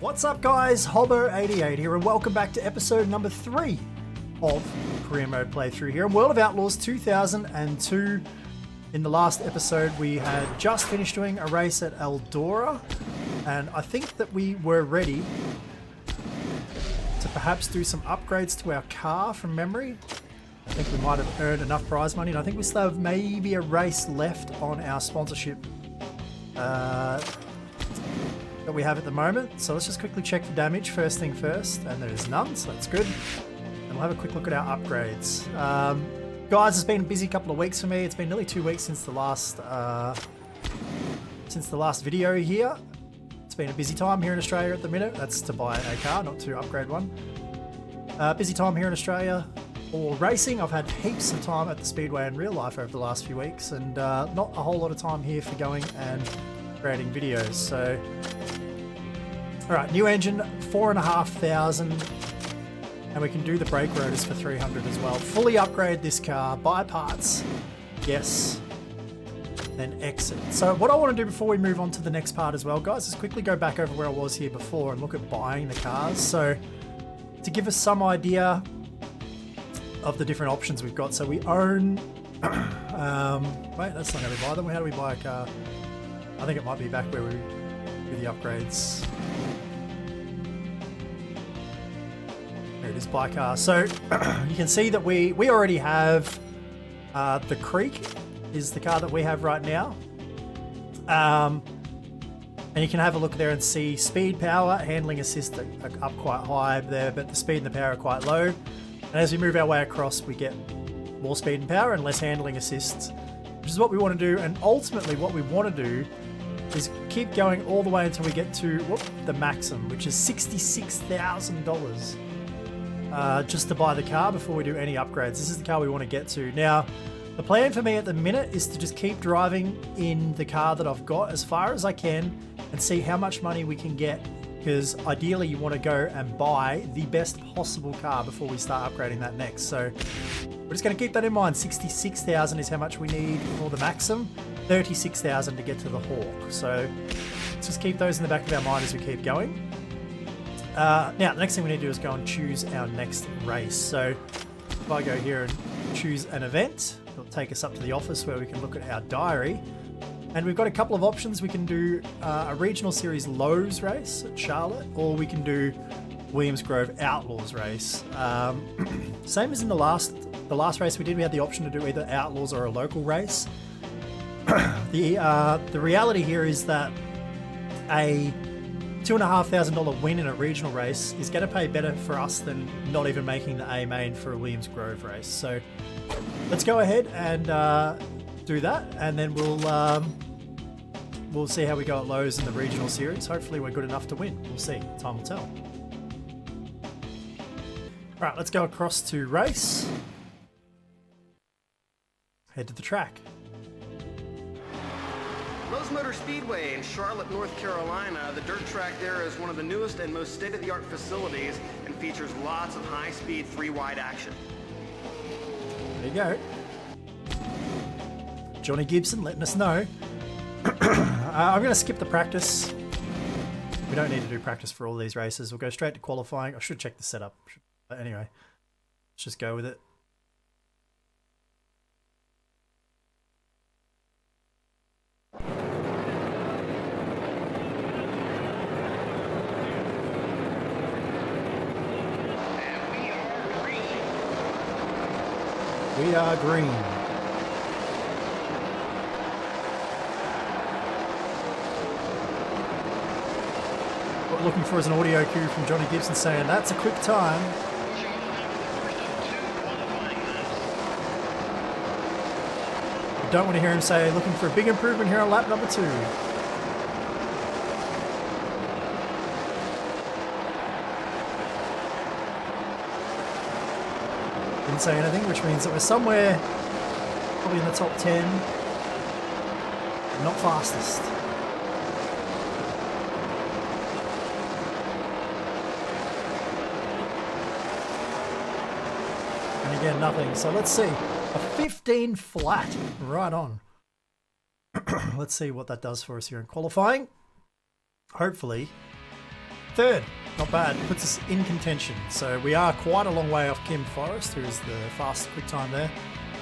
What's up guys, Hobo88 here and welcome back to episode number 3 of Career Mode Playthrough here in World of Outlaws 2002. In the last episode we had just finished doing a race at Eldora and I think that we were ready to perhaps do some upgrades to our car from memory. I think we might have earned enough prize money and I think we still have maybe a race left on our sponsorship that we have at the moment. So let's just quickly check for damage first thing first, and there's none, so that's good. And we'll have a quick look at our upgrades. Guys, it's been a busy couple of weeks for me. It's been nearly 2 weeks since the last video here. It's been a busy time here in Australia at the minute. That's to buy a car, not to upgrade one. Busy time here in Australia for racing. I've had heaps of time at the Speedway in real life over the last few weeks, and not a whole lot of time here for going and creating videos. So alright, new engine, 4,500, and we can do the brake rotors for 300 as well. Fully upgrade this car, buy parts, yes, then exit. So what I want to do before we move on to the next part as well, guys, is quickly go back over where I was here before and look at buying the cars. So to give us some idea of the different options we've got. So we own, wait, that's not how we buy them. How do we buy a car? I think it might be back where we do the upgrades. There it is, buy car. So you can see that we already have the Creek is the car that we have right now. And you can have a look there and see speed, power, handling assist are up quite high there, but the speed and the power are quite low. And as we move our way across, we get more speed and power and less handling assist, which is what we want to do. And ultimately what we want to do is keep going all the way until we get to the maximum, which is $66,000 just to buy the car before we do any upgrades. This is the car we want to get to. Now, the plan for me at the minute is to just keep driving in the car that I've got as far as I can and see how much money we can get, because ideally you want to go and buy the best possible car before we start upgrading that next. So we're just going to keep that in mind. 66,000 is how much we need for the Maxim, 36,000 to get to the Hawk. So let's just keep those in the back of our mind as we keep going. Now, the next thing we need to do is go and choose our next race. So if I go here and choose an event, it'll take us up to the office where we can look at our diary. And we've got a couple of options. We can do a regional series Lowe's race at Charlotte, or we can do Williams Grove Outlaws race. Same as in the last race we did, we had the option to do either Outlaws or a local race. The reality here is that a $2,500 win in a regional race is going to pay better for us than not even making the A main for a Williams Grove race. So let's go ahead and do that, and then we'll see how we go at Lowe's in the regional series. Hopefully we're good enough to win. We'll see. Time will tell. Right, let's go across to race. Head to the track. Lowe's Motor Speedway in Charlotte, North Carolina. The dirt track there is one of the newest and most state-of-the-art facilities and features lots of high-speed three-wide action. There you go. Johnny Gibson letting us know. I'm going to skip the practice. We don't need to do practice for all these races. We'll go straight to qualifying. I should check the setup. But anyway, let's just go with it. We are green. What we're looking for is an audio cue from Johnny Gibson saying, "That's a quick time." We don't want to hear him say, "Looking for a big improvement here on lap number 2. Didn't say anything, which means that we're somewhere probably in the top 10, not fastest. And again, nothing. So let's see. A 15 flat. Right on. Let's see what that does for us here in qualifying. Hopefully, Third, not bad. Puts us in contention. So we are quite a long way off Kim Forrest, who is the fastest quick time there.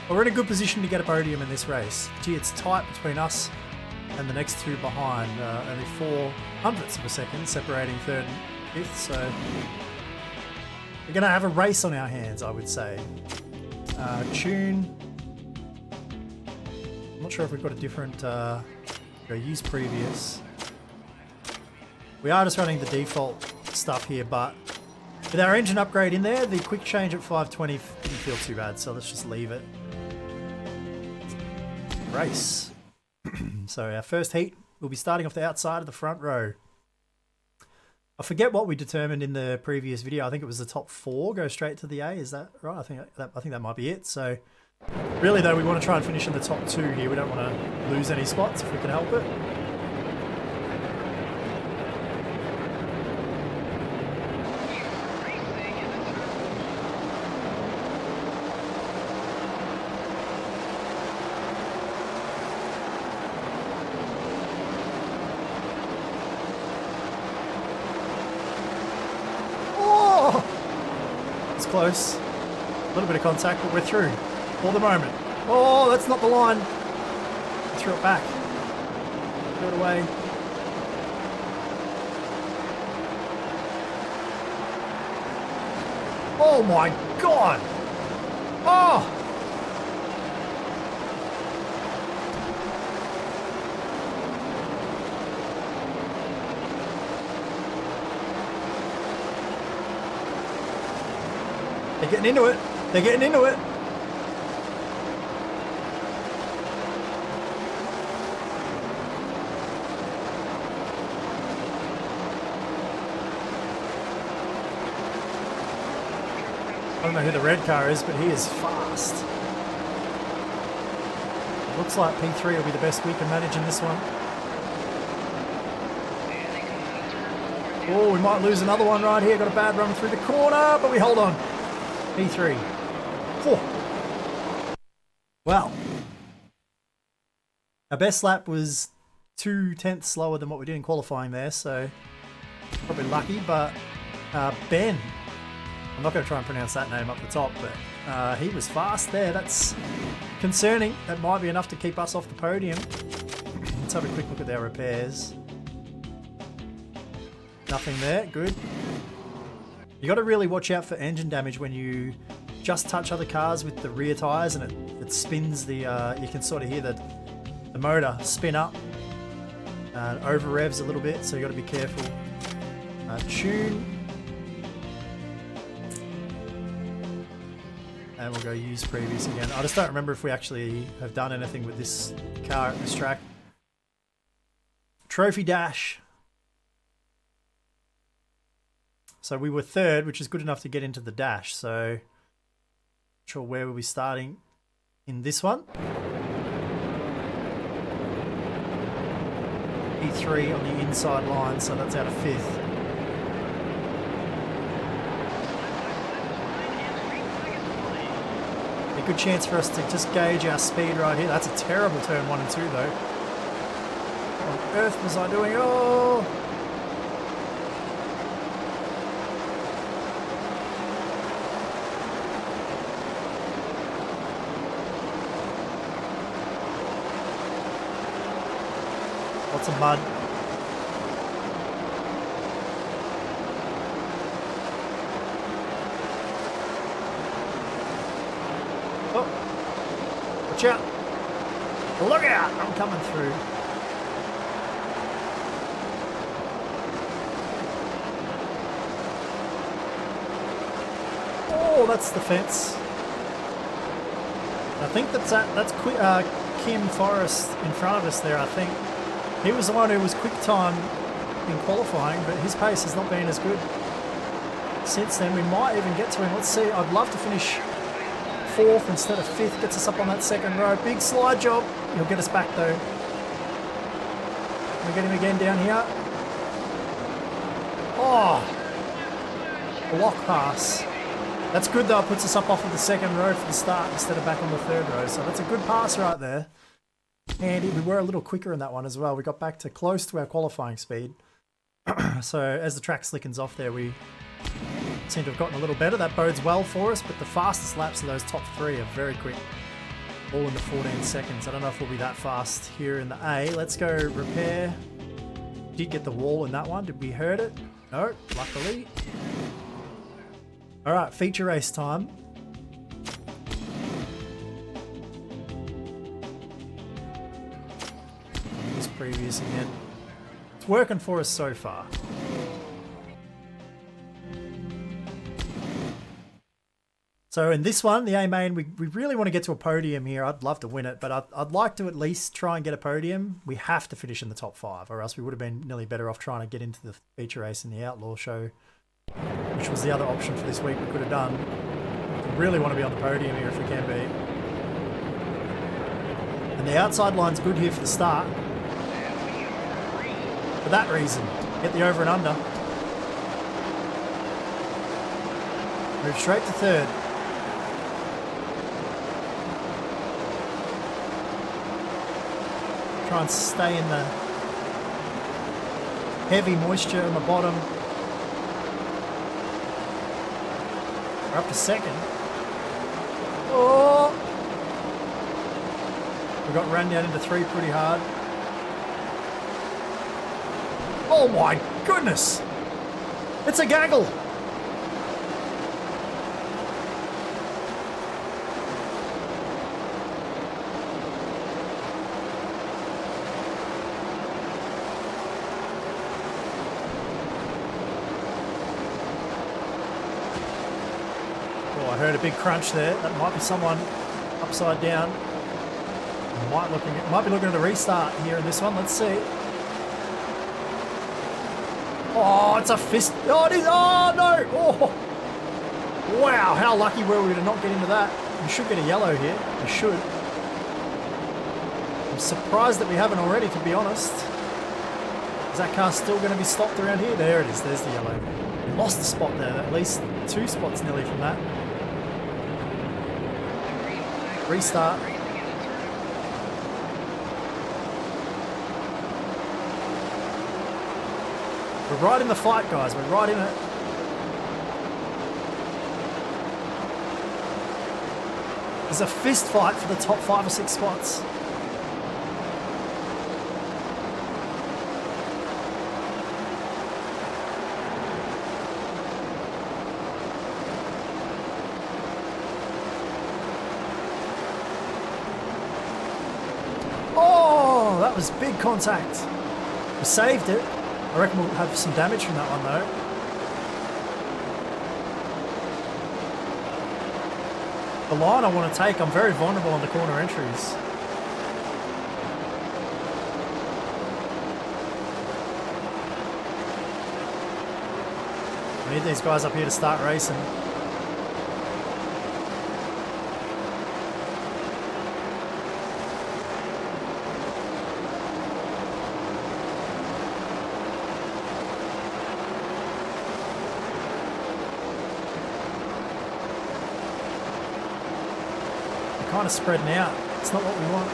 But we're in a good position to get a podium in this race. Gee, it's tight between us and the next two behind. Only 0.04 of a second separating third and fifth. So we're going to have a race on our hands, I would say. Tune. I'm not sure if we've got a different use previous. We are just running the default stuff here, but with our engine upgrade in there, the quick change at 520 didn't feel too bad, so let's just leave it. Race. So our first heat, we'll be starting off the outside of the front row. I forget what we determined in the previous video. I think it was the top 4 go straight to the A. Is that right? I think that might be it. So really though, we want to try and finish in the top 2 here. We don't want to lose any spots if we can help it. Close. A little bit of contact, but we're through for the moment. Oh, that's not the line. Threw it back. Threw it away. Oh my God. Oh. They're getting into it. They're getting into it. I don't know who the red car is, but he is fast. Looks like P3 will be the best we can manage in this one. Oh, we might lose another one right here. Got a bad run through the corner, but we hold on. P3. 4. Well, our best lap was 0.2 slower than what we did in qualifying there, so probably lucky, but Ben, I'm not going to try and pronounce that name up the top, but he was fast there. That's concerning. That might be enough to keep us off the podium. Let's have a quick look at their repairs. Nothing there, good. You got to really watch out for engine damage when you just touch other cars with the rear tyres and it spins the, you can sort of hear the motor spin up and over revs a little bit, so you got to be careful. Tune. And we'll go use previous again. I just don't remember if we actually have done anything with this car at this track. Trophy dash. So we were third, which is good enough to get into the dash. So not sure where we'll be starting in this one. E3 on the inside line, so that's out of 5th. A good chance for us to just gauge our speed right here. That's a terrible turn 1 and 2 though. What on earth was I doing? Oh! Lots of mud. Oh! Watch out! Look out! I'm coming through. Oh, that's the fence. I think that's Kim Forrest in front of us there, I think. He was the one who was quick time in qualifying, but his pace has not been as good since then. We might even get to him. Let's see. I'd love to finish 4th instead of 5th. Gets us up on that second row. Big slide job. He'll get us back though. Can we get him again down here? Oh! Block pass. That's good though. It puts us up off of the second row for the start instead of back on the 3rd row. So that's a good pass right there. Handy. We were a little quicker in that one as well. We got back to close to our qualifying speed. So as the track slickens off there, we seem to have gotten a little better. That bodes well for us, but the fastest laps of those top 3 are very quick. All in the 14 seconds. I don't know if we'll be that fast here in the A. Let's go repair. Did get the wall in that one. Did we hurt it? No, luckily. All right, feature race time. Use previous again. It's working for us so far. So in this one, the A main, we really want to get to a podium here. I'd love to win it, but I'd like to at least try and get a podium. We have to finish in the top 5, or else we would have been nearly better off trying to get into the feature race in the Outlaw show, which was the other option for this week we could have done. We really want to be on the podium here if we can be. And the outside line's good here for the start. For that reason, get the over and under. Move straight to 3rd. Try and stay in the heavy moisture on the bottom. We're up to 2nd. Oh! We got run down into 3 pretty hard. Oh my goodness! It's a gaggle! I heard a big crunch there. That might be someone upside down. Might be looking at a restart here in this one. Let's see. Oh, it's a fist. Oh, it is. Oh, no. Oh. Wow, how lucky were we to not get into that? We should get a yellow here. We should. I'm surprised that we haven't already, to be honest. Is that car still going to be stopped around here? There it is. There's the yellow. We lost a spot there. At least 2 spots nearly from that. Restart. We're right in the fight, guys. We're right in it. There's a fist fight for the top 5 or 6 spots. That was big contact. We saved it. I reckon we'll have some damage from that one though. The line I want to take, I'm very vulnerable on the corner entries. I need these guys up here to start racing. Kind of spreading out. It's not what we want.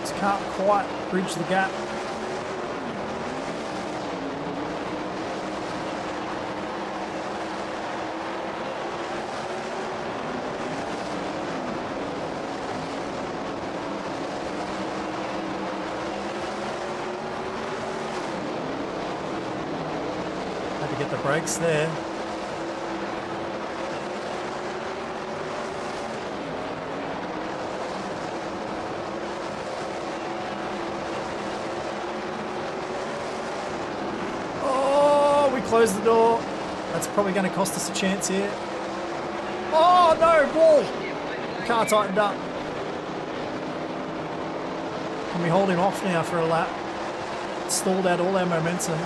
Just can't quite bridge the gap. Get the brakes there. Oh, we closed the door. That's probably going to cost us a chance here. Oh no, wall! The car tightened up. Can we hold him off now for a lap? Stalled out all our momentum.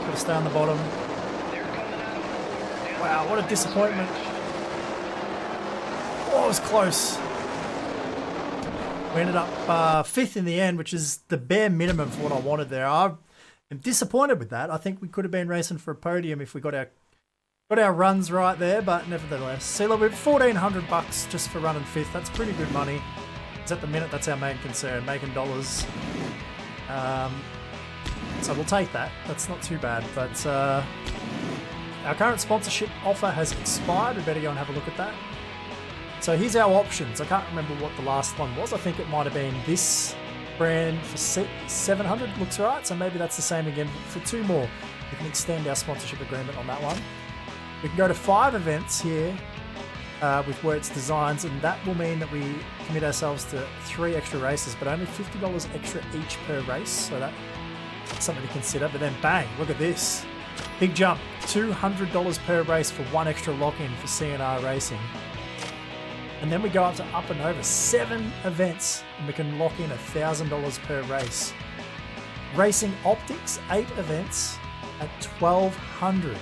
Got to stay on the bottom. Wow, what a disappointment. Oh, it was close. We ended up 5th in the end, which is the bare minimum for what I wanted there. I'm disappointed with that. I think we could have been racing for a podium if we got our runs right there, but nevertheless. See, look, we're $1,400 just for running 5th. That's pretty good money. Because at the minute, that's our main concern, making dollars. So we'll take that. That's not too bad. But our current sponsorship offer has expired. We better go and have a look at that. So here's our options. I can't remember what the last one was. I think it might have been this brand for 700. Looks right. So maybe that's the same again for 2 more. We can extend our sponsorship agreement on that one. We can go to 5 events here with Wurt's Designs, and that will mean that we commit ourselves to 3 extra races, but only $50 extra each per race. So that's something to consider. But then bang, look at this. Big jump. $200 per race for 1 extra lock-in for CNR Racing. And then we go up and over 7 events, and we can lock in $1,000 per race. Racing Optics, 8 events at $1,200.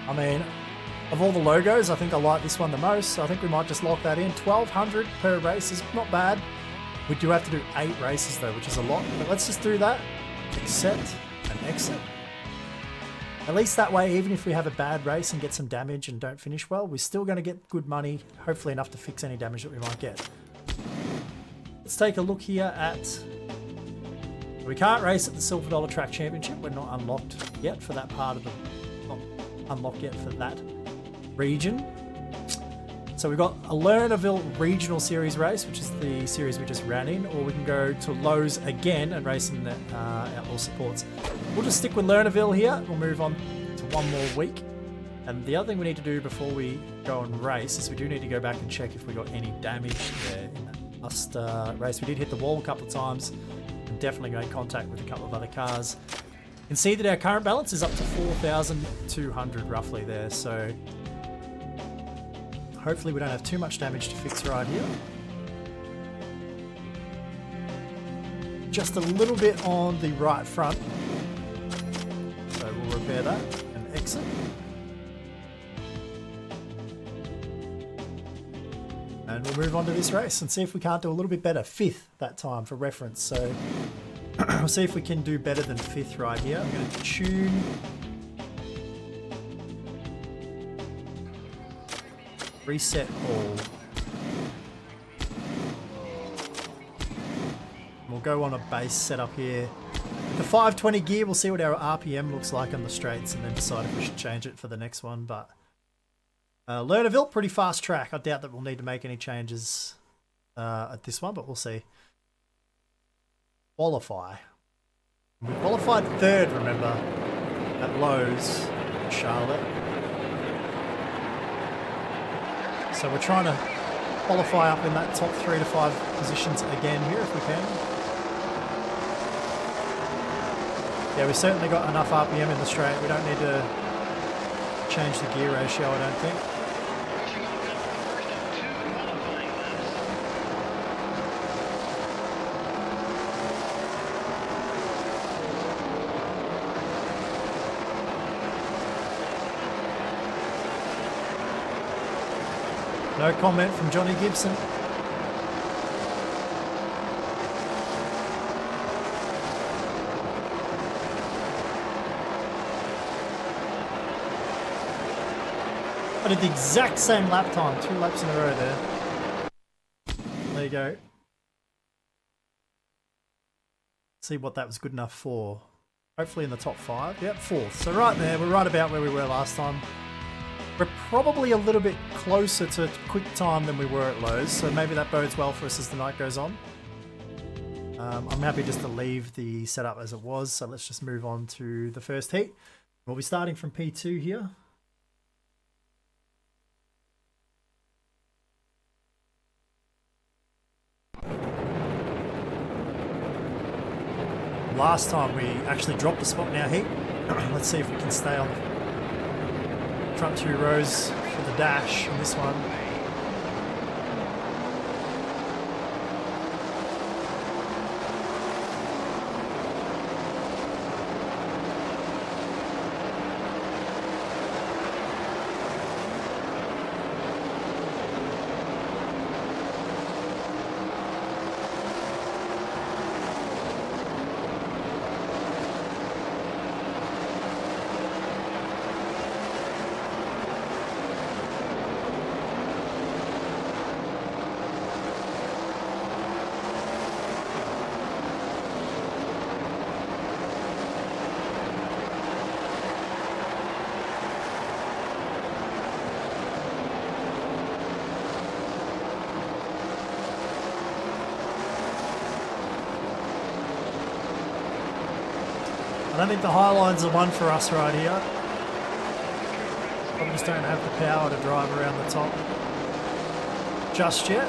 I mean, of all the logos, I think I like this one the most, so I think we might just lock that in. $1,200 per race is not bad. We do have to do 8 races though, which is a lot, but let's just do that. Accept and exit. At least that way, even if we have a bad race and get some damage and don't finish well, we're still going to get good money, hopefully enough to fix any damage that we might get. Let's take a look here at... We can't race at the Silver Dollar Track Championship. We're not unlocked yet for that part of the... Not unlocked yet for that region. So we've got a Lernerville Regional Series race, which is the series we just ran in, or we can go to Lowe's again and race in the Outlaw supports. We'll just stick with Lernerville here. We'll move on to 1 more week. And the other thing we need to do before we go and race is we do need to go back and check if we got any damage there in that last race. We did hit the wall a couple of times and definitely made contact with a couple of other cars. You can see that our current balance is up to 4,200 roughly there, so hopefully we don't have too much damage to fix right here. Just a little bit on the right front. So we'll repair that and exit. And we'll move on to this race and see if we can't do a little bit better. 5th that time for reference. So we'll see if we can do better than 5th right here. I'm going to tune... Reset all. We'll go on a base setup here. The 520 gear, we'll see what our RPM looks like on the straights and then decide if we should change it for the next one. But Lernerville, pretty fast track. I doubt that we'll need to make any changes at this one, but we'll see. Qualify. We qualified 3rd, remember, at Lowe's, Charlotte. So we're trying to qualify up in that top 3 to 5 positions again here if we can. Yeah, we've certainly got enough RPM in the straight. We don't need to change the gear ratio, I don't think. No comment from Johnny Gibson. I did the exact same lap time, 2 laps in a row there. There you go. See what that was good enough for. Hopefully in the top 5. Yep, 4th. So right there, we're right about where we were last time. We're probably a little bit closer to quick time than we were at Lowe's, so maybe that bodes well for us as the night goes on. I'm happy just to leave the setup as it was, so let's just move on to the first heat. We'll be starting from P2 here. Last time we actually dropped a spot in our heat. Let's see if we can stay on the front 2 rows for the dash in this one. don't think the high line's the one for us right here. Probably just don't have the power to drive around the top just yet.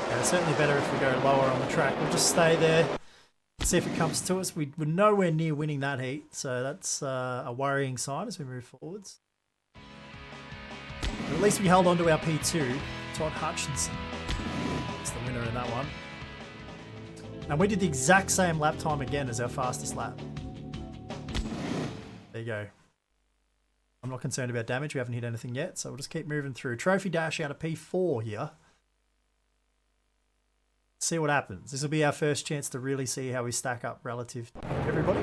Yeah, it's certainly better if we go lower on the track. We'll just stay there, see if it comes to us. We're nowhere near winning that heat, so that's a worrying sign as we move forwards. But at least we held on to our P2, Todd Hutchinson. That's the winner in that one. And we did the exact same lap time again as our fastest lap. There you go. I'm not concerned about damage. We haven't hit anything yet, so we'll just keep moving through. Trophy dash out of P4 here. See what happens. This will be our first chance to really see how we stack up relative to everybody.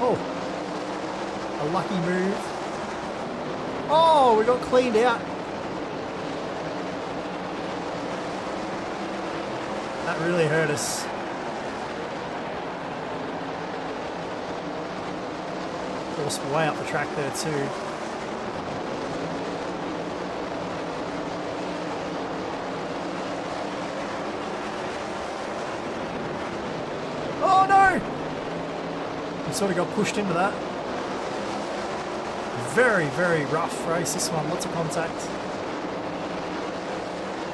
Oh, a lucky move. Oh, we got cleaned out. That really hurt us. Forced way up the track there too. Oh no! We sort of got pushed into that. Very, very rough race this one, lots of contact.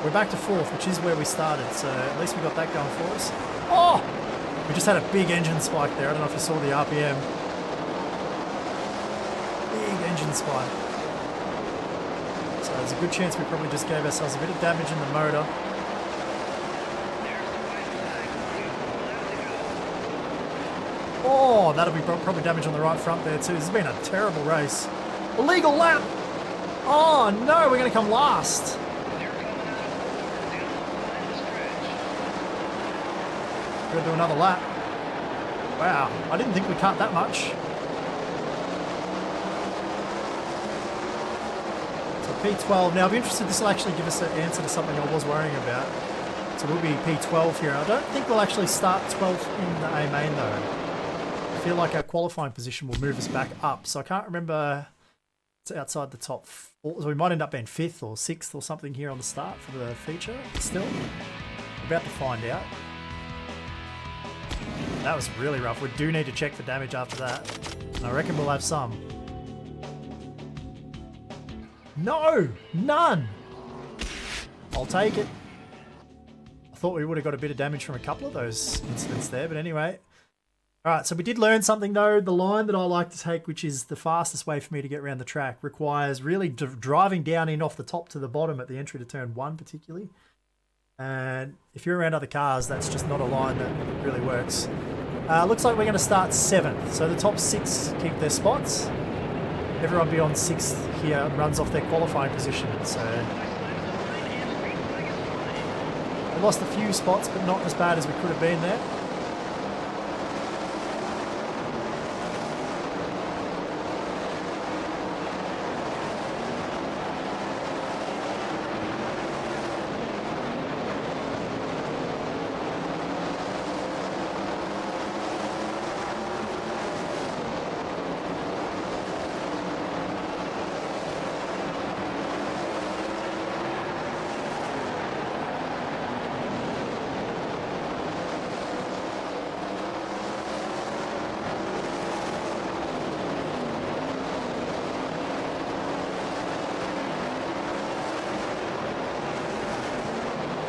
We're back to fourth, which is where we started, so at least we got that going for us. Oh! We just had a big engine spike there, I don't know if you saw the RPM. Big engine spike. So there's a good chance we probably just gave ourselves a bit of damage in the motor. Oh, that'll be probably damage on the right front there too. This has been a terrible race. Illegal lap! Oh no, we're going to come last. We're going to do another lap. Wow, I didn't think we cut that much. So P12. Now I'll be interested, this will actually give us an answer to something I was worrying about. So we'll be P12 here. I don't think we'll actually start 12th in the A main though. I feel like our qualifying position will move us back up. So I can't remember, it's outside the top 4. So we might end up being 5th or 6th or something here on the start for the feature still. We're about to find out. That was really rough. We do need to check for damage after that. And I reckon we'll have some. No! None! I'll take it. I thought we would have got a bit of damage from a couple of those incidents there, but anyway. Alright, so we did learn something though. The line that I like to take, which is the fastest way for me to get around the track, requires really driving down in off the top to the bottom at the entry to turn 1 particularly. And if you're around other cars, that's just not a line that really works. Looks like we're going to start 7th. So the top 6 keep their spots. Everyone beyond 6th here runs off their qualifying position. So we lost a few spots, but not as bad as we could have been there.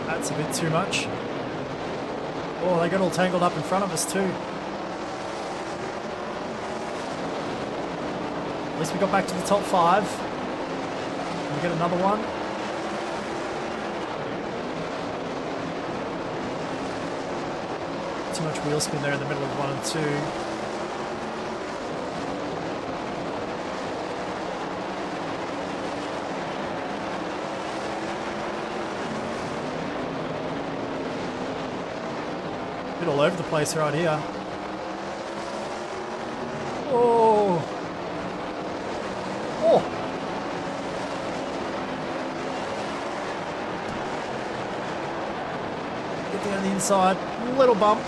That's a bit too much. Oh, they got all tangled up in front of us too. At least we got back to the top 5. Can we get another one? Too much wheel spin there in the middle of 1 and 2. Bit all over the place right here. Oh! Oh! Get down the inside. Little bump.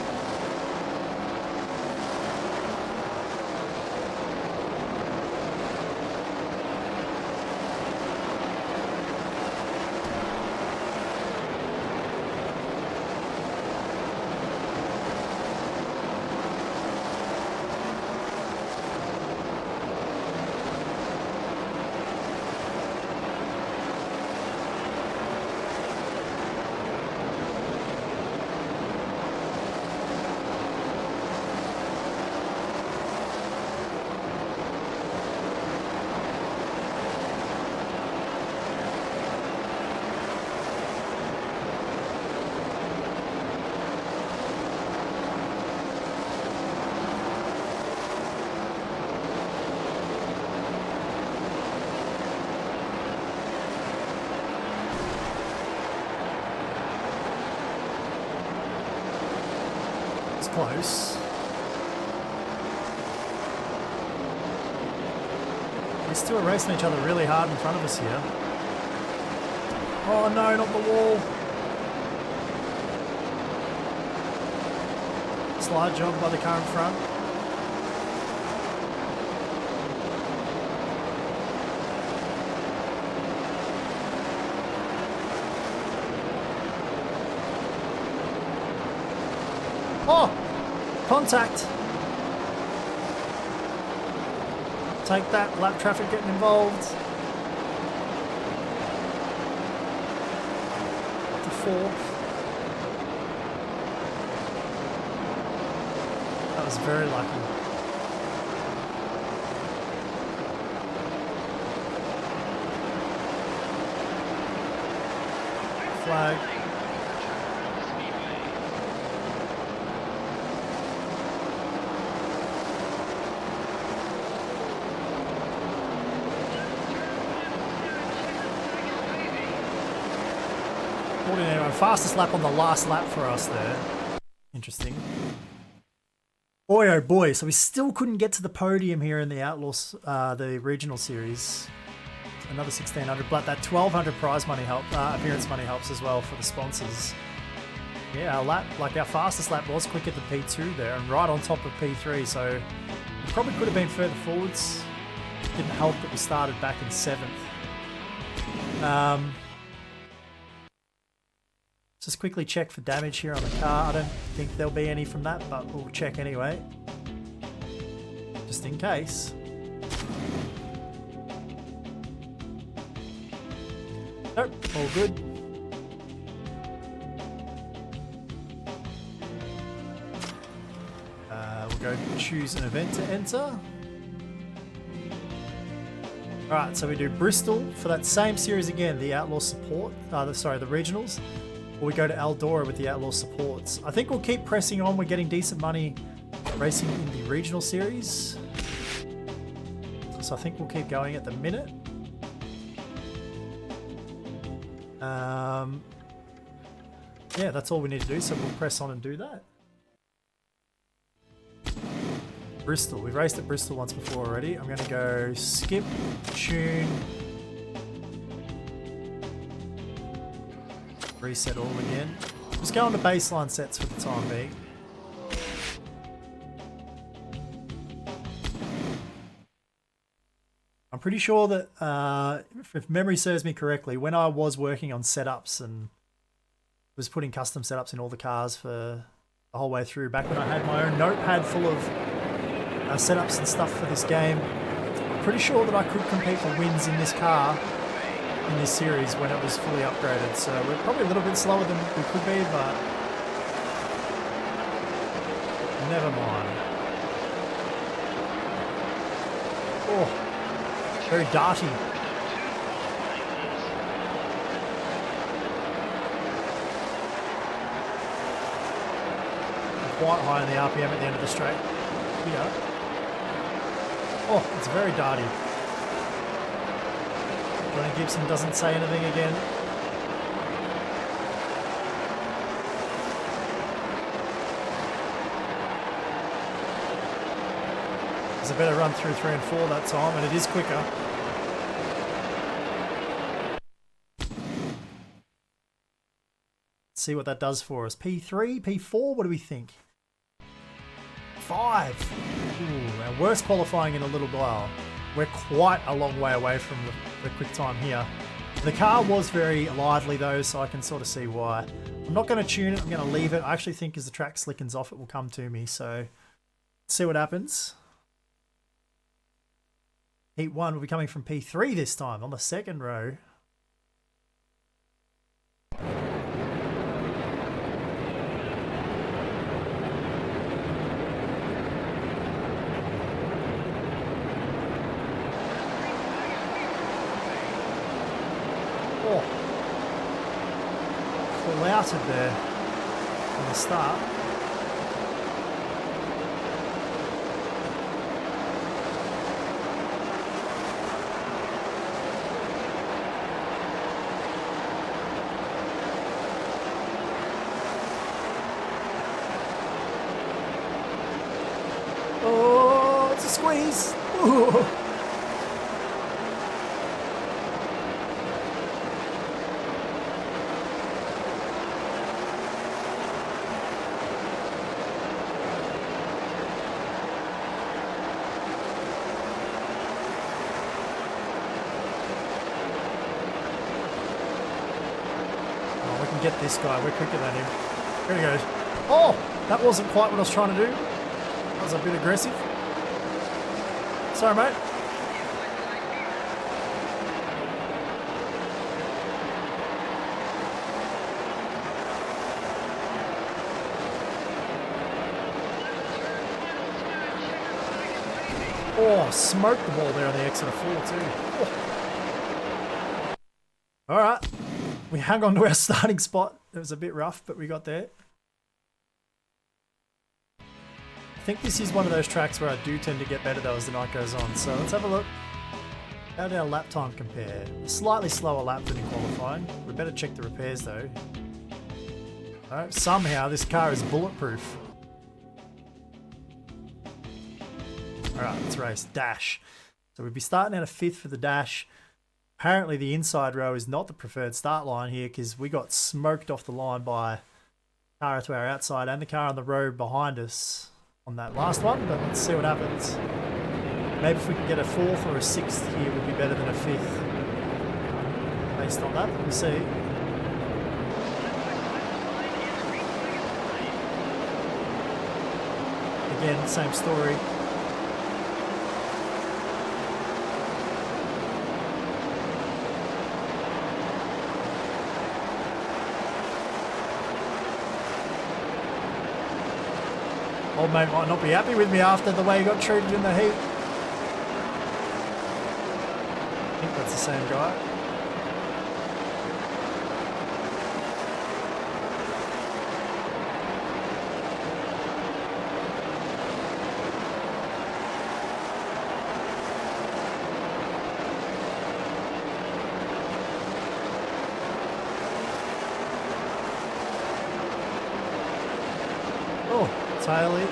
Close. These two are racing each other really hard in front of us here. Oh no, not the wall. Slide job by the car in front. Oh! Contact! Take that, lap traffic getting involved. To fourth. That was very lucky. Flag. Fastest lap on the last lap for us there. Interesting. Boy, oh boy. So we still couldn't get to the podium here in the Outlaws, the regional series. Another 1,600, but that 1,200 prize money appearance money helps as well for the sponsors. Yeah, our lap, like our fastest lap was quicker than P2 there and right on top of P3. So we probably could have been further forwards. Didn't help that we started back in 7th. Just quickly check for damage here on the car. I don't think there'll be any from that, but we'll check anyway. Just in case. Nope, all good. We'll go choose an event to enter. Alright, so we do Bristol for that same series again, the Outlaw support, the regionals. Or we go to Eldora with the Outlaw supports. I think we'll keep pressing on. We're getting decent money racing in the regional series. So I think we'll keep going at the minute. Yeah, that's all we need to do. So we'll press on and do that. Bristol. We've raced at Bristol once before already. I'm going to go skip, tune, reset all again. Just go on to baseline sets for the time being. I'm pretty sure that, if memory serves me correctly, when I was working on setups and was putting custom setups in all the cars for the whole way through, back when I had my own notepad full of setups and stuff for this game, I'm pretty sure that I could compete for wins in this car in this series when it was fully upgraded. So we're probably a little bit slower than we could be, but never mind. Oh, very darty. Quite high in the RPM at the end of the straight. Yeah. Oh, it's very darty. Johnny Gibson doesn't say anything again. There's a better run through 3 and 4 that time, and it is quicker. see what that does for us. P3, P4, what do we think? 5. Ooh, our worst qualifying in a little while. We're quite a long way away from the quick time here. The car was very lively though, so I can sort of see why. I'm not going to tune it, I'm going to leave it. I actually think as the track slickens off, it will come to me, so let's see what happens. Heat 1 will be coming from P3 this time on the second row. Oh, full outed there on the start. Oh, it's a squeeze. Ooh. Get this guy, we're quicker than him. There he goes. Oh, that wasn't quite what I was trying to do. That was a bit aggressive. Sorry, mate. Oh, smoked the ball there on the exit of 4 too. Oh. All right. We hung on to our starting spot. It was a bit rough, but we got there. I think this is one of those tracks where I do tend to get better though as the night goes on. So let's have a look. How did our lap time compare? A slightly slower lap than in qualifying. We better check the repairs though. Oh, somehow this car is bulletproof. Alright, let's race. Dash. So we'd be starting out of 5th for the dash. Apparently the inside row is not the preferred start line here because we got smoked off the line by car to our outside and the car on the road behind us on that last one, but let's see what happens. Maybe if we can get a 4th or a 6th here would be better than a 5th. Based on that, we'll see. Again, same story. Old mate might not be happy with me after the way he got treated in the heat. I think that's the same guy. Oh, Tiley.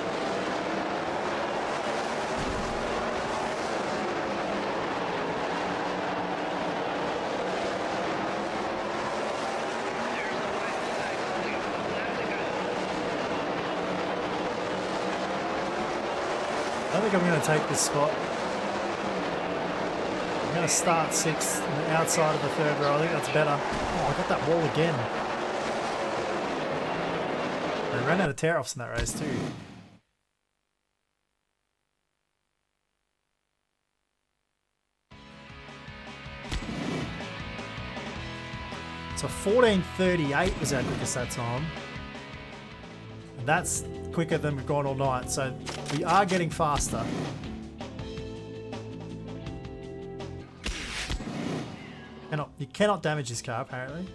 I think I'm going to take this spot. I'm going to start 6th on the outside of the 3rd row. I think that's better. Oh, I got that wall again. We ran out of tear-offs in that race too. So 14:38 was our quickest that time. And that's quicker than we've gone all night, so we are getting faster. You cannot damage this car apparently.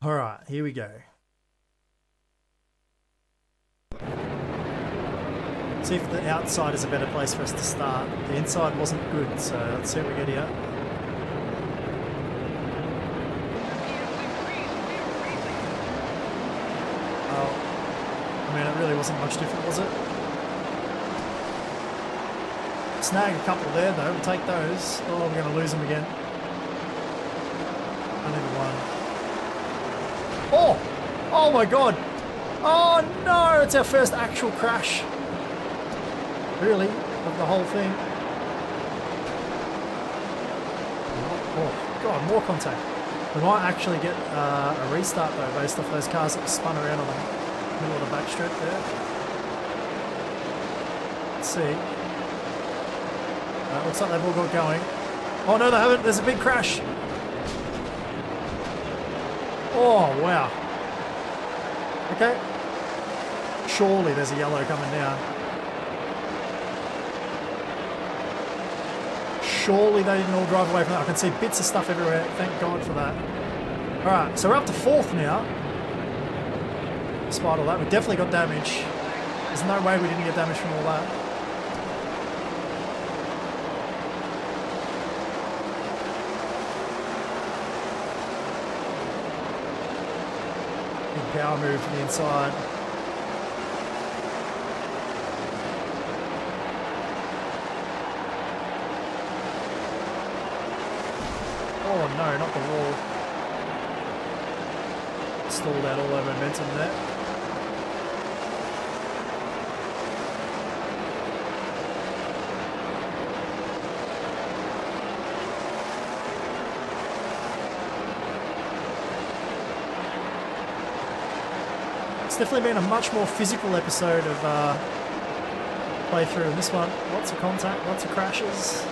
Alright, here we go. See if the outside is a better place for us to start. The inside wasn't good, so let's see what we get here. Oh, I mean, it really wasn't much different, was it? Snag a couple there though, we'll take those. Oh, we're going to lose them again. Only the one. Oh! Oh my god! Oh no! It's our first actual crash. Really? Of the whole thing. Oh god, more contact. We might actually get a restart though, based off those cars that spun around on the middle of the backstrip there. Let's see. Looks like they've all got going. Oh no, they haven't. There's a big crash. Oh wow. Okay. Surely there's a yellow coming down. Surely they didn't all drive away from that. I can see bits of stuff everywhere. Thank God for that. Alright, so we're up to 4th now. Despite all that, we definitely got damage. There's no way we didn't get damage from all that. Big power move to the inside. Oh no, not the wall. Stalled out all our momentum there. It's definitely been a much more physical episode of playthrough in this one. Lots of contact, lots of crashes.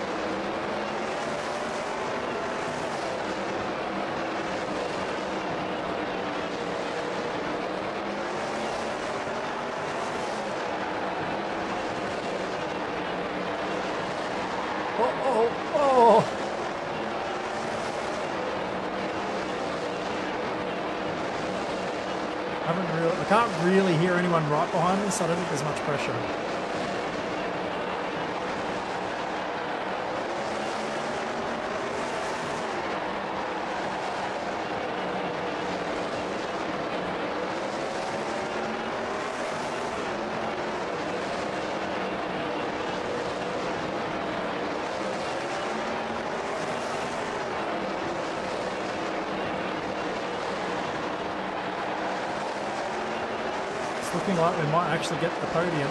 I can't really hear anyone right behind me, so I don't think there's much pressure. Looking like we might actually get the podium.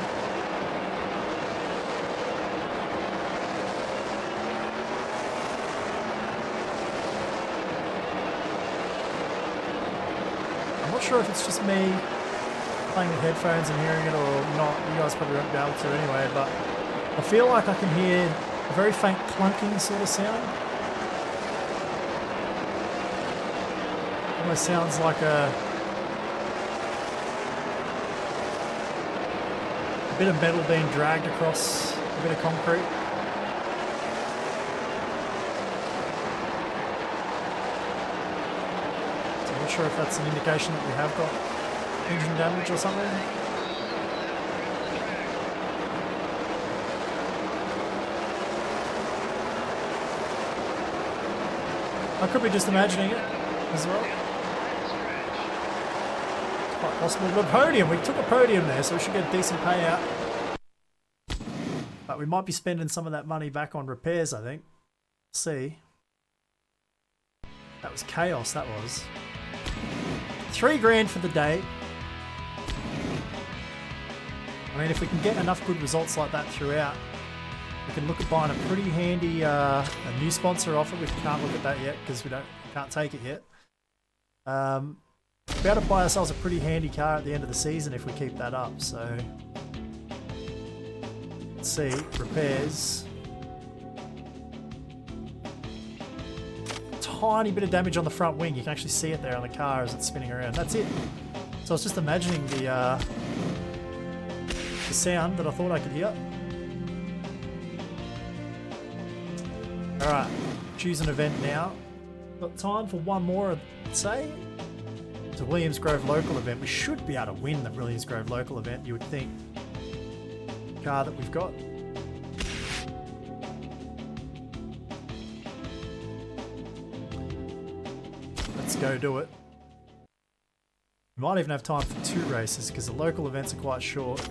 I'm not sure if it's just me playing with headphones and hearing it or not. You guys probably won't be able to anyway, but I feel like I can hear a very faint clunking sort of sound. Almost sounds like a bit of metal being dragged across a bit of concrete. So I'm not sure if that's an indication that we have got engine damage or something. I could be just imagining it as well. Quite possible. The podium, we took a podium there, so we should get a decent payout. But we might be spending some of that money back on repairs, I think. See. That was chaos, that was. 3 grand for the day. I mean, if we can get enough good results like that throughout, we can look at buying a pretty handy a new sponsor offer. We can't look at that yet because we can't take it yet. Be able to buy ourselves a pretty handy car at the end of the season if we keep that up. So let's see, repairs. Tiny bit of damage on the front wing. You can actually see it there on the car as it's spinning around. That's it. So I was just imagining the sound that I thought I could hear. All right, choose an event now. Got time for one more, I'd say. It's a Williams Grove local event. We should be able to win the Williams Grove local event, you would think. Car that we've got. Let's go do it. We might even have time for 2 races because the local events are quite short.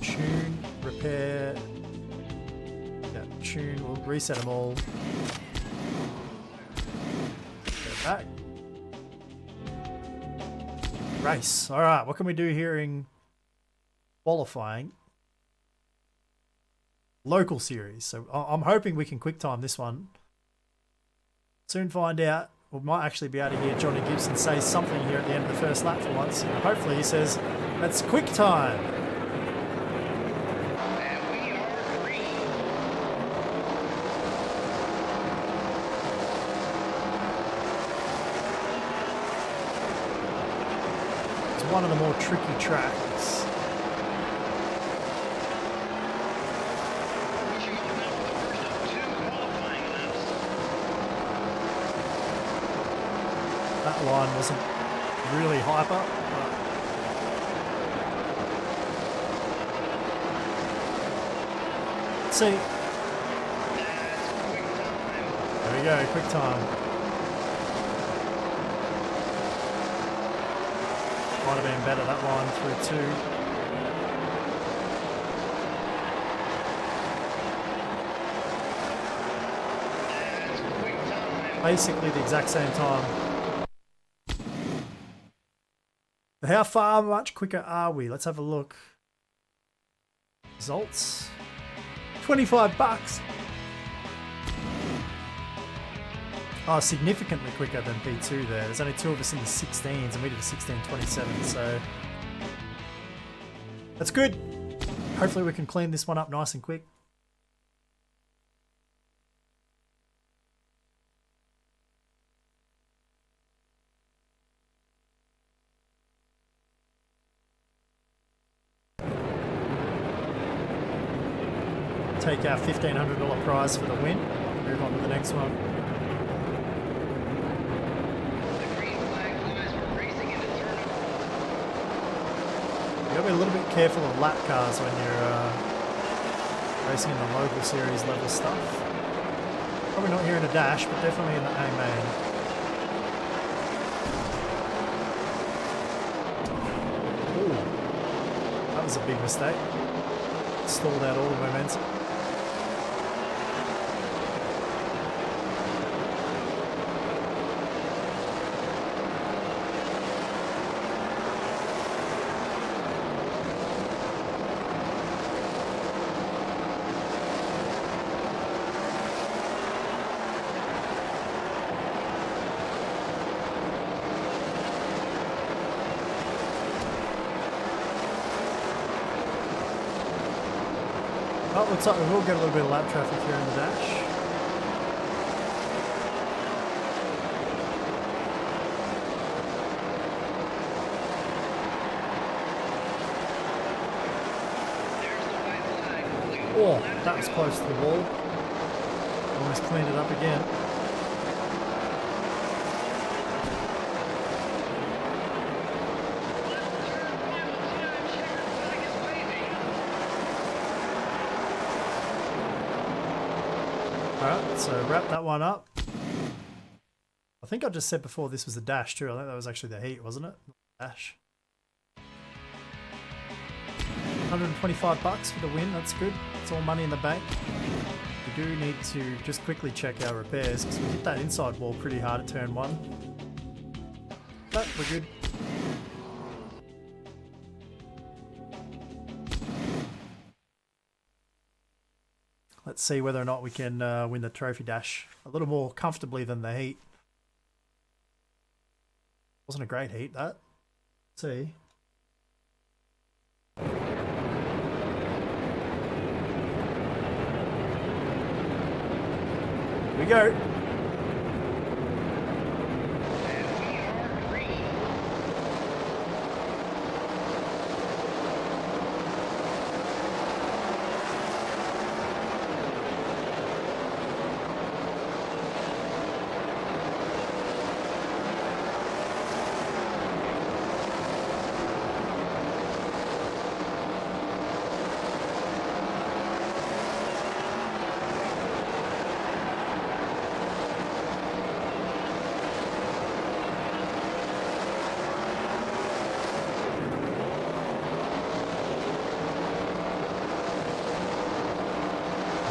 Tune, repair, tune. We'll reset them all. Go back. Race. All right, what can we do here in qualifying? Local series. So I'm hoping we can quick time this one. Soon find out. We might actually be able to hear Johnny Gibson say something here at the end of the first lap for once. And hopefully he says, that's quick time. And we are green. It's one of the more tricky tracks. That line wasn't really hyper, but let's see. There we go, quick time. Might have been better, that line through two. Basically the exact same time. How far much quicker are we? Let's have a look. Results. 25 bucks. Oh, significantly quicker than P2 there. There's only two of us in the 16s and we did a 16:27, so that's good. Hopefully we can clean this one up nice and quick. Take our $1,500 prize for the win. Move on to the next one. The green flag flies. We're racing into turn. You gotta be a little bit careful of lap cars when you're racing in the local series level stuff. Probably not here in a dash, but definitely in the A main. Ooh, that was a big mistake. Stalled out all the momentum. Oh, looks like we will get a little bit of lap traffic here in the dash. Oh, that was close to the wall. Almost cleaned it up again. Alright, so wrap that one up. I think I just said before this was the dash too. I think that was actually the heat, wasn't it? Dash. 125 bucks for the win, that's good. It's all money in the bank. We do need to just quickly check our repairs because we hit that inside wall pretty hard at turn one. But we're good. Let's see whether or not we can win the trophy dash a little more comfortably than the heat. Wasn't a great heat, that. Let's see. Here we go.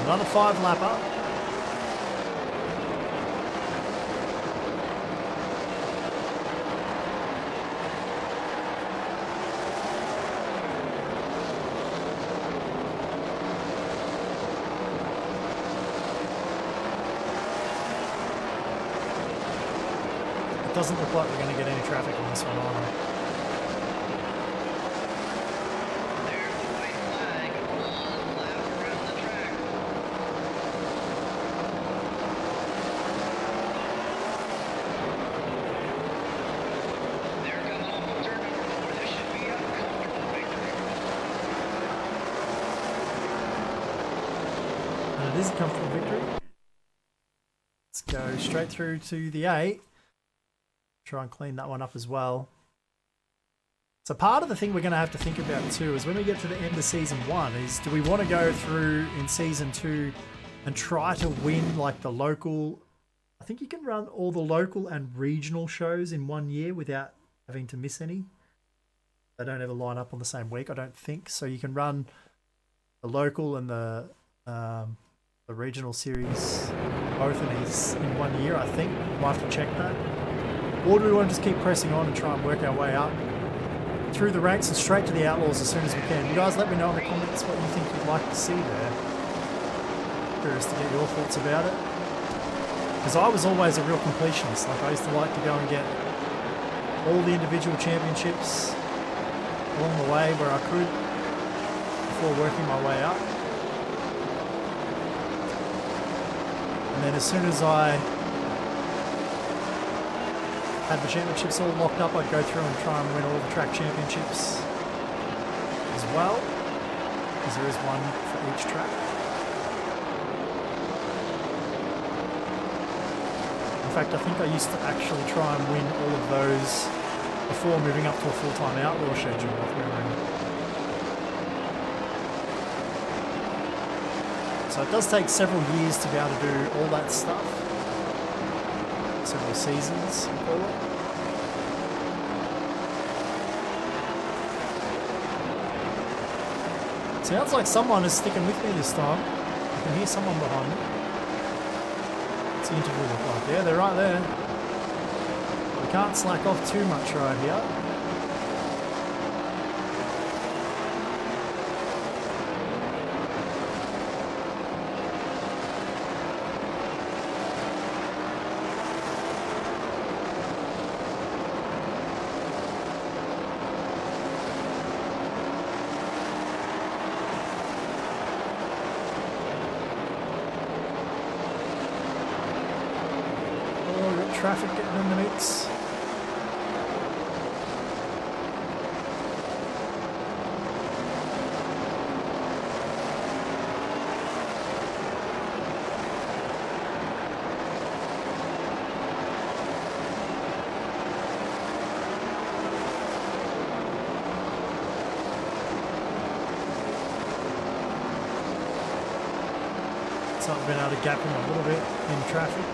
Another 5-lapper. It doesn't look like we're going to get any traffic on this one either. There's the white flag. One lap around the track. There comes off turn number 4. This should be a comfortable victory. And it is a comfortable victory. Let's go straight through to the 8. Try and clean that one up as well. So part of the thing we're going to have to think about too is when we get to the end of season 1 is, do we want to go through in season 2 and try to win like the local, I think you can run all the local and regional shows in 1 year without having to miss any. They don't ever line up on the same week, I don't think. So you can run the local and the regional series both in 1 year, I think. We'll have to check that. Or do we want to just keep pressing on and try and work our way up through the ranks and straight to the Outlaws as soon as we can? You guys let me know in the comments what you think you'd like to see there. Curious to get your thoughts about it. Because I was always a real completionist. Like I used to like to go and get all the individual championships along the way where I could before working my way up. And then as soon as I had the championships all locked up, I'd go through and try and win all the track championships as well, because there is one for each track. In fact, I think I used to actually try and win all of those before moving up to a full-time Outlaw schedule. So it does take several years to be able to do all that stuff. Several seasons, we call it. Sounds like someone is sticking with me this time. I can hear someone behind me. What's the interval look like? Yeah, they're right there. We can't slack off too much right here. Traffic getting in the mix. So I've been able to gap him a little bit in traffic.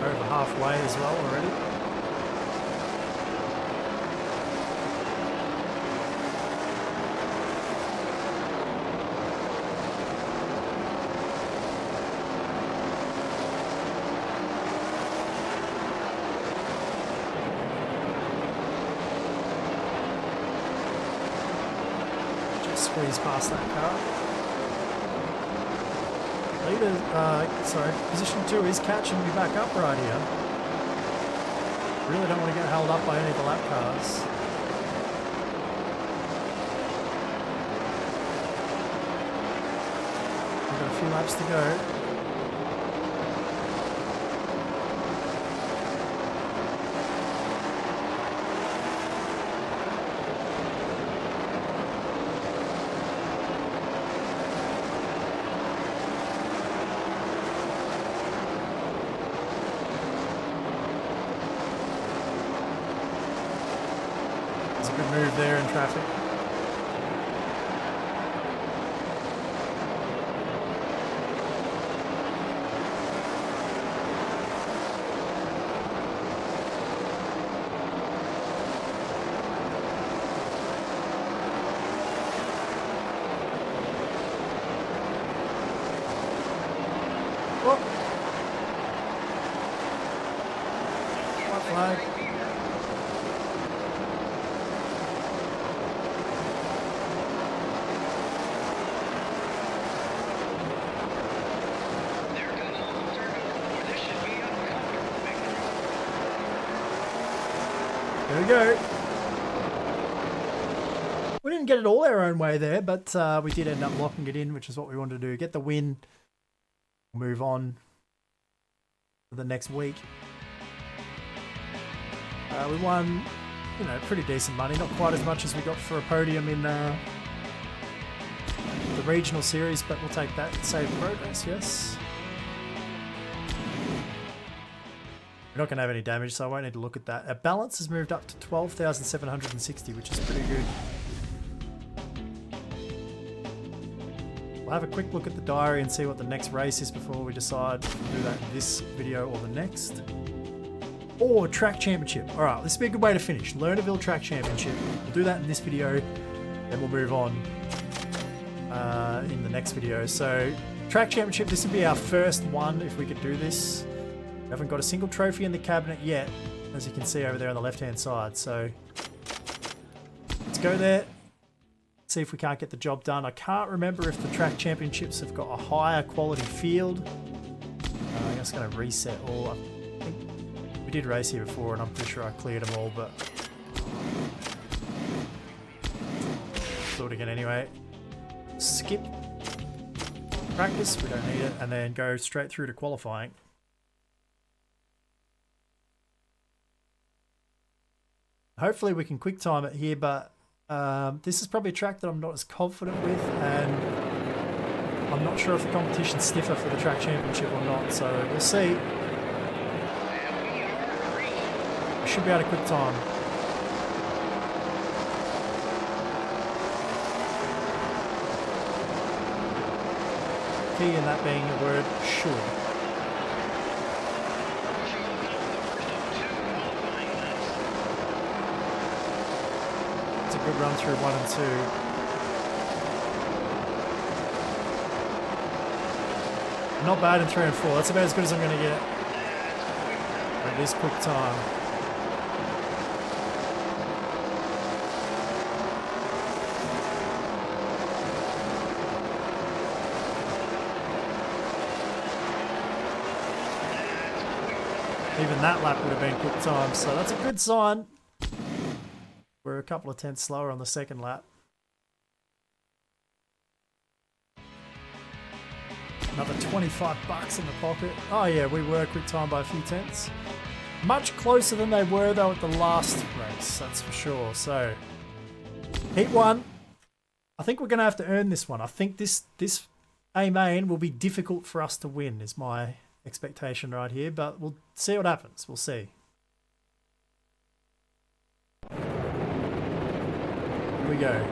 Over halfway as well already. Just squeeze past that car. Position 2 is catching me back up right here. Really don't want to get held up by any of the lap cars. We've got a few laps to go. Good move there in traffic. we go. We didn't get it all our own way there, but we did end up locking it in, which is what we wanted to do. Get the win, move on to the next week. We won, you know, pretty decent money. Not quite as much as we got for a podium in the regional series, but we'll take that. Save progress, yes. We're not going to have any damage, so I won't need to look at that. Our balance has moved up to 12,760, which is pretty good. We'll have a quick look at the diary and see what the next race is before we decide if we'll do that in this video or the next. Or track championship. Alright, this would be a good way to finish. Lernerville track championship. We'll do that in this video, then we'll move on in the next video. So, track championship, this would be our first one if we could do this. We haven't got a single trophy in the cabinet yet, as you can see over there on the left hand side. So, let's go there. See if we can't get the job done. I can't remember if the track championships have got a higher quality field. I'm just going to reset all. I think we did race here before and I'm pretty sure I cleared them all, but do it again anyway. Skip practice, we don't need it, and then go straight through to qualifying. Hopefully we can quick time it here, but this is probably a track that I'm not as confident with, and I'm not sure if the competition's stiffer for the track championship or not, so we'll see. We should be able to quick time. Key in that being the word should. Good run through 1 and 2. Not bad in 3 and 4. That's about as good as I'm going to get at this quick time. Even that lap would have been quick time, so that's a good sign. We're a couple of tenths slower on the second lap. Another 25 bucks in the pocket. Oh yeah, we were quick time by a few tenths. Much closer than they were though at the last race, that's for sure. So, heat 1. I think we're going to have to earn this one. I think this A main will be difficult for us to win is my expectation right here, but we'll see what happens. We'll see. Here we go.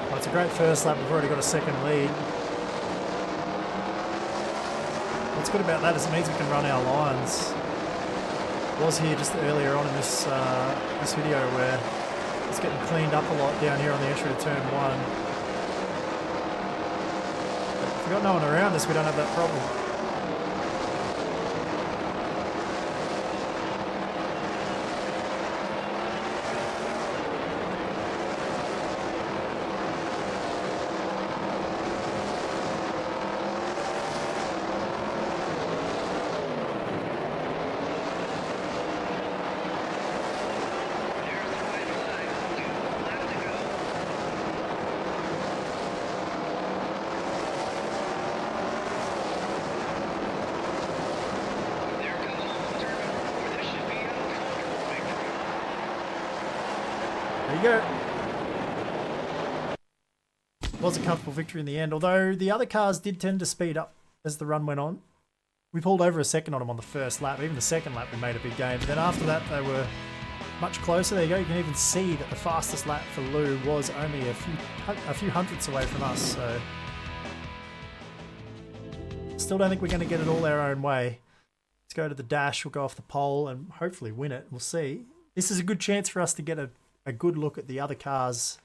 Well, it's a great first lap. We've already got a second lead. What's good about that is it means we can run our lines. I was here just earlier on in this this video where it's getting cleaned up a lot down here on the entry to turn 1. But if we've got no one around us, we don't have that problem. There you go. Was a comfortable victory in the end, although the other cars did tend to speed up as the run went on. We pulled over a second on them on the first lap. Even the second lap we made a big gain, but then after that they were much closer. There you go. You can even see that the fastest lap for Lou was only a few hundredths away from us. So still don't think we're going to get it all our own way. Let's go to the dash. We'll go off the pole and hopefully win it. We'll see. This is a good chance for us to get a good look at the other cars,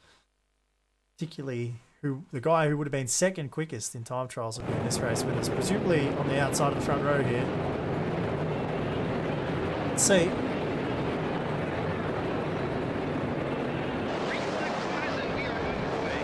particularly the guy who would have been second quickest in time trials will be in this race with us, presumably on the outside of the front row here. Let's see. Green flag flies and we are underway.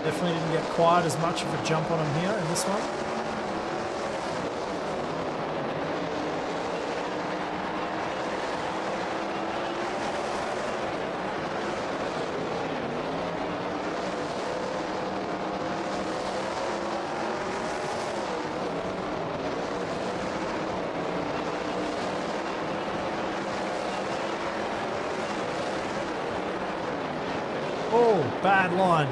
Definitely didn't get quite as much of a jump on him here in this one. Oh, bad line.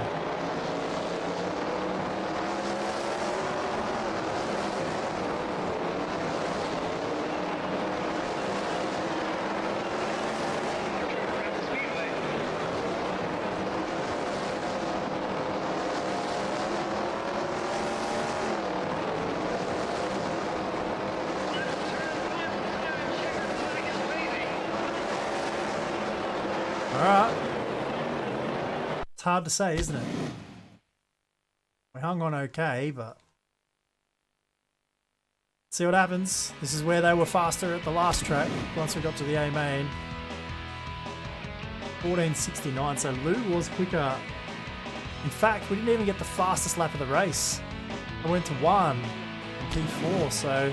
Around the speedway. Checkered flag is waving. All right. It's hard to say, isn't it? We hung on okay, but see what happens. This is where they were faster at the last track once we got to the A main. 14:69, so Lou was quicker. In fact, we didn't even get the fastest lap of the race. I went to 1 in P4, so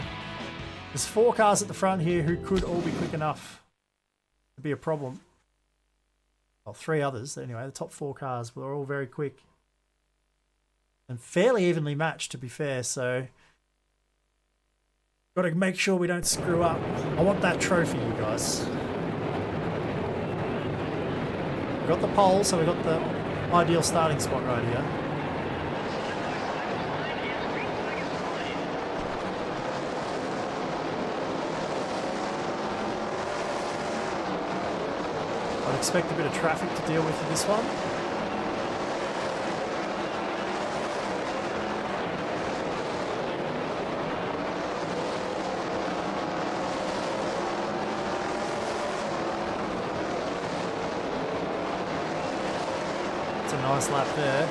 there's 4 cars at the front here who could all be quick enough to be a problem. Well, 3 others anyway. The top 4 cars were all very quick and fairly evenly matched, to be fair, so got to make sure we don't screw up. I want that trophy, you guys. We got the pole, so we got the ideal starting spot right here. I'd expect a bit of traffic to deal with in this one. It's a nice lap there.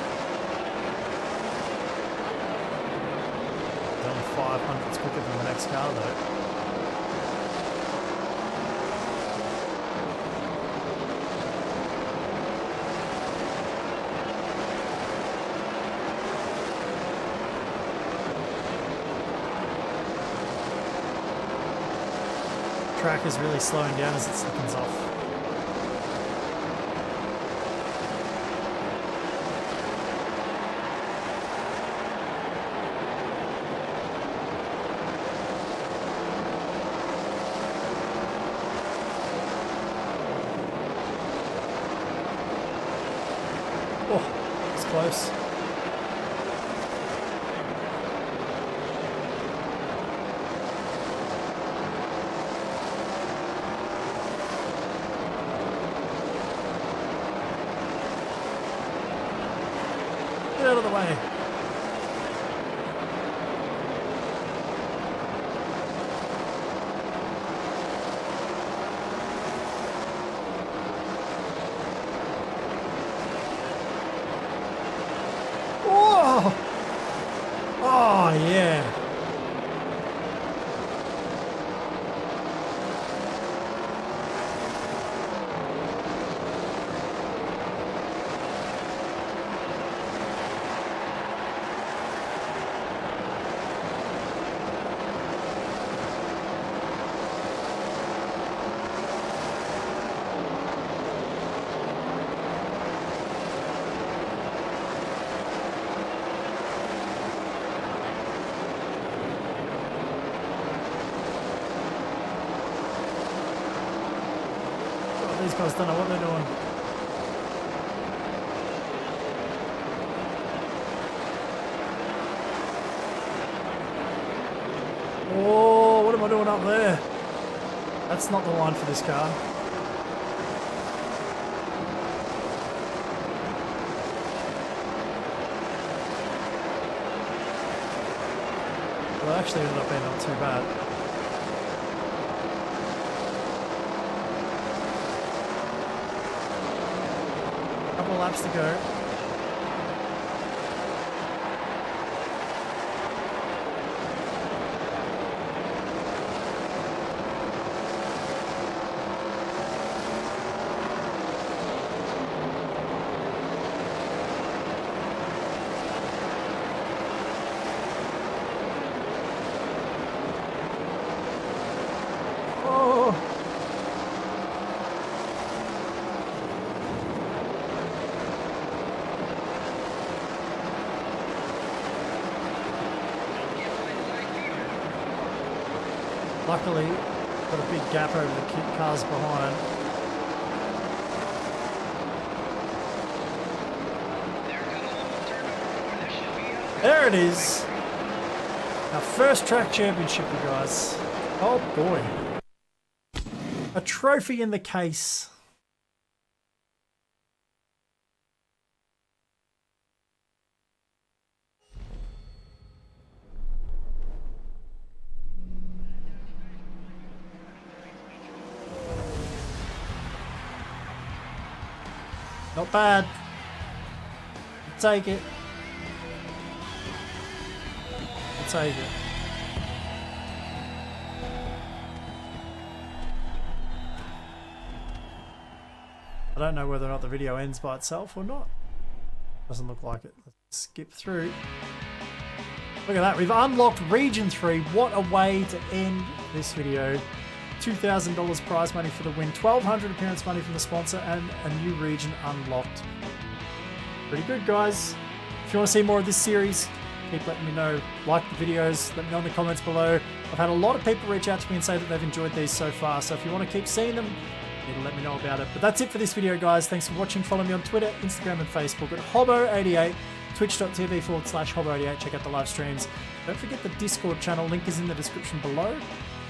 It's only 500s quicker than the next car though. Track is really slowing down as it slickens off. Oh, it's close. Get out of the way. Oh! Oh, yeah. These guys don't know what they're doing. Oh, what am I doing up there? That's not the line for this car. Well, it actually ended up being not too bad. Couple laps to go. Luckily, got a big gap over the cars behind. There it is. Our first track championship, you guys. Oh boy. A trophy in the case. Not bad. Take it. I'll take it. I don't know whether or not the video ends by itself or not. Doesn't look like it. Let's skip through. Look at that. We've unlocked Region 3. What a way to end this video. $2,000 prize money for the win, $1,200 appearance money from the sponsor, and a new region unlocked. Pretty good, guys. If you want to see more of this series, keep letting me know. Like the videos, let me know in the comments below. I've had a lot of people reach out to me and say that they've enjoyed these so far, so if you want to keep seeing them, you need to let me know about it. But that's it for this video, guys. Thanks for watching. Follow me on Twitter, Instagram, and Facebook at Hobo88, twitch.tv/Hobo88. Check out the live streams. Don't forget the Discord channel. Link is in the description below.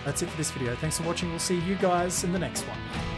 That's it for this video. Thanks for watching. We'll see you guys in the next one.